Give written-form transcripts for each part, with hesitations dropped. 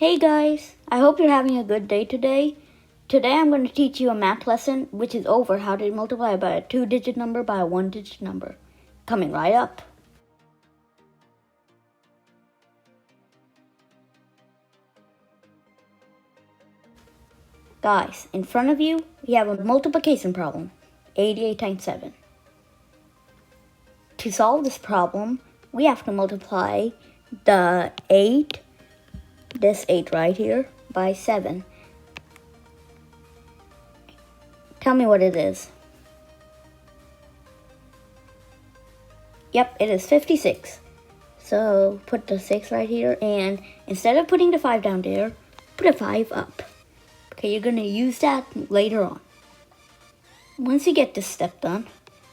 Hey guys, I hope you're having a good day today. Today I'm going to teach you a math lesson which is over how to multiply by a 2-digit number by a 1-digit number. Coming right up. Guys, in front of you, we have a multiplication problem, 88 times 7. To solve this problem, we have to multiply the 8, this 8 right here, by 7. Tell me what it is. Yep, it is 56. So put the 6 right here, and instead of putting the 5 down there, put a 5 up. Okay, you're going to use that later on. Once you get this step done,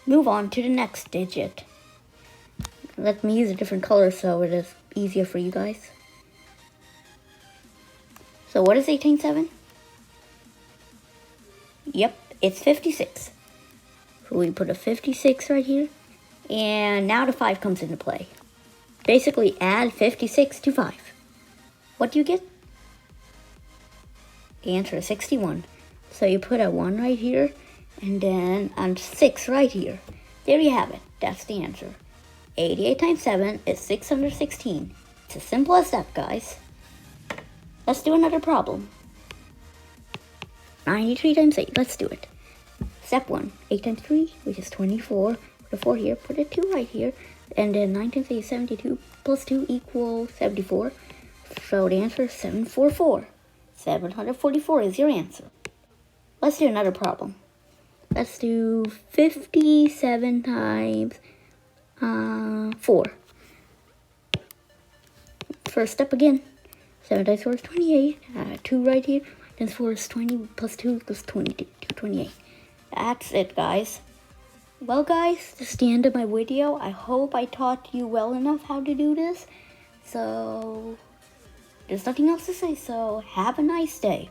move on to the next digit. Let me use a different color so it is easier for you guys. So what is 8 times 7? Yep, it's 56. So we put a 56 right here. And now the 5 comes into play. Basically add 56 to 5. What do you get? The answer is 61. So you put a 1 right here, and then a 6 right here. There you have it. That's the answer. 88 times 7 is 616. It's as simple as that, guys. Let's do another problem. 93 times 8. Let's do it. Step 1. 8 times 3, which is 24. Put a 4 here. Put a 2 right here. And then 9 times 8 is 72. Plus 2 equals 74. So the answer is 744. 744 is your answer. Let's do another problem. Let's do 57 times 4. First step again. 7 times 4 is 28. 2 right here. Times 4 is 20. Plus 2 equals 28. That's it, guys. Well, guys, this is the end of my video. I hope I taught you well enough how to do this. So, there's nothing else to say, so have a nice day.